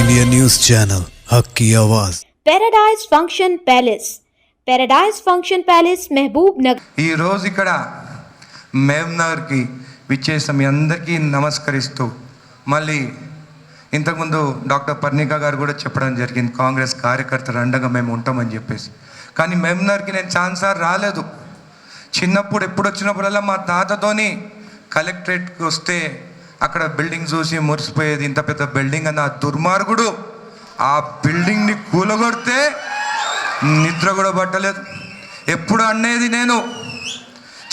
India news channel हक की आवाज। पैराडाइज फंक्शन पैलेस महबूब नगर ఈ రోజు ఇక్కడ మహబూబ్నగర్కి విచ్చేసిన మీ అందరికీ నమస్కరిస్తూ మళ్ళీ ఇంతకుముందు డాక్టర్ పర్ణిక గారు కూడా చెప్పడం జరిగింది, కాంగ్రెస్ కార్యకర్తలు అండగా మేము ఉంటామని చెప్పేసి. కానీ మహబూబ్నగర్కి నేను ఛాన్సార్ రాలేదు. చిన్నప్పుడు ఎప్పుడు వచ్చినప్పుడల్లా మా తాతతోని కలెక్టరేట్కి వస్తే అక్కడ బిల్డింగ్ చూసి మురిసిపోయేది. ఇంత పెద్ద బిల్డింగ్ అన్న దుర్మార్గుడు ఆ బిల్డింగ్ని కూలగొడితే నిద్ర కూడా పట్టలేదు. ఎప్పుడు అనేది నేను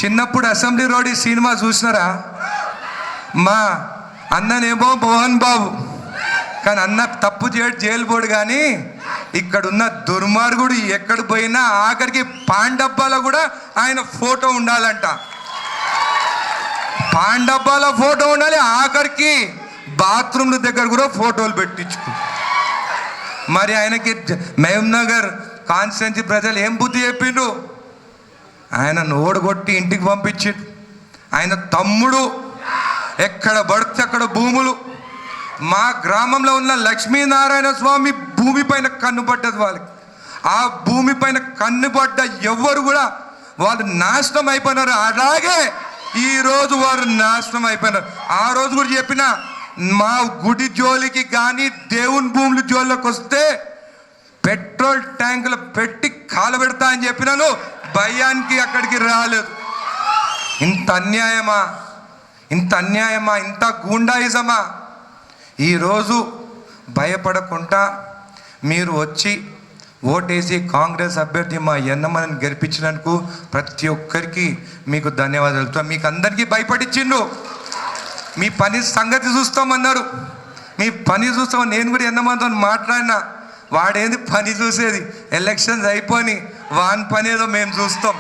చిన్నప్పుడు అసెంబ్లీ రోడ్ ఈ సినిమా చూసినారా? మా అన్ననేమో మోహన్ బాబు, కానీ అన్న తప్పు జైలు పోడు. కానీ ఇక్కడున్న దుర్మార్గుడు ఎక్కడ పోయినా ఆఖరికి పాన్ డబ్బాలో కూడా ఆయన ఫోటో ఉండాలంట. పాన్ డబ్బాలో ఫోటో ఉండాలి, ఆఖరికి బాత్రూమ్ల దగ్గర కూడా ఫోటోలు పెట్టించుకో. మరి ఆయనకి మహబూబ్నగర్ కాన్స్టిట్యున్సీ ప్రజలు ఏం బుద్ధి చెప్పిండ్రు? ఆయన ఓడగొట్టి ఇంటికి పంపించిండు. ఆయన తమ్ముడు ఎక్కడ పడితే అక్కడ భూములు. మా గ్రామంలో ఉన్న లక్ష్మీనారాయణ స్వామి భూమి పైన కన్ను పడ్డది వాళ్ళకి. ఆ భూమి పైన కన్ను పడ్డ ఎవ్వరు కూడా వాళ్ళు నాశనం అయిపోయినారు. అలాగే ఈరోజు వారు నాశనం అయిపోయినారు. ఆ రోజు కూడా చెప్పిన, మా గుడి జోలికి కానీ దేవుని భూముల జోలికి వస్తే పెట్రోల్ ట్యాంకులు పెట్టి కాలబెడతా అని చెప్పినాను. భయానికి అక్కడికి రాలేదు. ఇంత అన్యాయమా, ఇంత అన్యాయమా, ఇంత గూండాయిజమా? ఈరోజు భయపడకుండా మీరు వచ్చి ఓటేసి కాంగ్రెస్ అభ్యర్థి మా ఎన్నమ్మని గెలిపించినందుకు ప్రతి ఒక్కరికి మీకు ధన్యవాదాలు. మీకు అందరికీ భయపడిచ్చిండు. మీ పని సంగతి చూస్తామన్నారు. మీ పని చూస్తామని నేను కూడా ఎన్నమ్మతో మాట్లాడినా. వాడేంది పని చూసేది? ఎలక్షన్స్ అయిపోయి వాని పని ఏదో మేము చూస్తాం.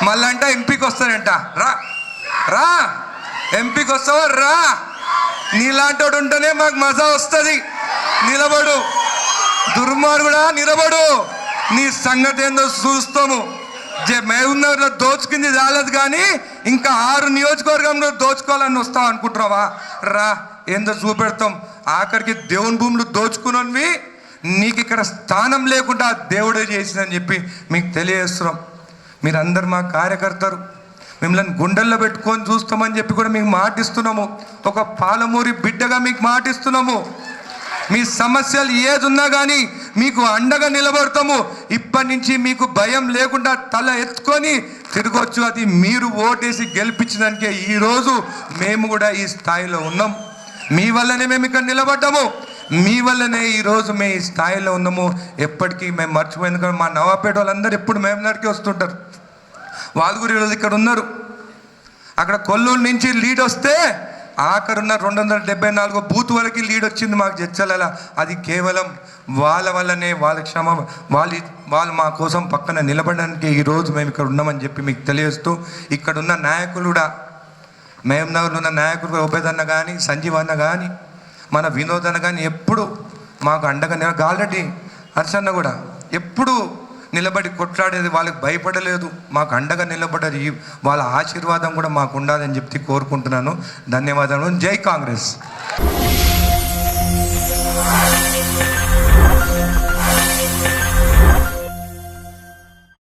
మళ్ళీ అంట ఎంపీకి వస్తానంట. రా రా ఎంపీకి వస్తావా? రా, నీలాంటి వాడు ఉంటేనే మాకు మజా వస్తుంది. నిలబడు దుర్మార్గుడా, నిలబడు. నీ సంగతి ఏందో చూస్తాము. మహబూబ్నగర్లో దోచుకుంది రాలేదు, కానీ ఇంకా 6 నియోజకవర్గంలో దోచుకోవాలని వస్తాం అనుకుంటున్నావా? రా, ఏందో చూపెడతాం. ఆఖరికి దేవుని భూములు దోచుకున్నవి నీకు ఇక్కడ స్థానం లేకుండా దేవుడే చేసిందని చెప్పి మీకు తెలియజేస్తున్నాం. మీరందరు మా కార్యకర్తలు, మిమ్మల్ని గుండెల్లో పెట్టుకొని చూస్తామని చెప్పి కూడా మీకు మాటిస్తున్నాము. ఒక పాలమూరి బిడ్డగా మీకు మాటిస్తున్నాము. మీ సమస్యలు ఏదున్నా కానీ మీకు అండగా నిలబడతాము. ఇప్పటి నుంచి మీకు భయం లేకుండా తల ఎత్తుకొని తిరగొచ్చు. అది మీరు ఓటేసి గెలిపించడానికే ఈరోజు మేము కూడా ఈ స్థాయిలో ఉన్నాం. మీ వల్లనే మేము ఇక్కడ నిలబడ్డాము. మీ వల్లనే ఈరోజు మేము ఈ స్థాయిలో ఉన్నాము. ఎప్పటికీ మేము మర్చిపోయింది. కానీ మా నవాపేట వాళ్ళందరూ ఎప్పుడు మేమునరికి వస్తుంటారు. వాళ్ళు కూడా ఈరోజు ఇక్కడ ఉన్నారు. అక్కడ కొల్లూరు నుంచి లీడ్ వస్తే ఆఖరున్న 274 బూత్ వరకు లీడ్ వచ్చింది మాకు జడ్చల. అది కేవలం వాళ్ళ వల్లనే, వాళ్ళ వాళ్ళు మా కోసం పక్కన నిలబడడానికి ఈరోజు మేము ఇక్కడ ఉన్నామని చెప్పి మీకు తెలియజేస్తూ, ఇక్కడ ఉన్న నాయకులు కూడా, మహబూబ్నగర్లో ఉన్న నాయకులు ఉపేద్ అన్న కానీ, సంజీవ్ అన్న కానీ, మన వినోద్ అన్న కానీ ఎప్పుడు మాకు అండగా ఆల్రెడీ హర్షన్న కూడా ఎప్పుడు నిలబడి కొట్లాడేది. వాళ్ళకి భయపడలేదు, మాకు అండగా నిలబడ్డది. వాళ్ళ ఆశీర్వాదం కూడా మాకు ఉండాలని చెప్పి కోరుకుంటున్నాను. ధన్యవాదాలు. జై కాంగ్రెస్.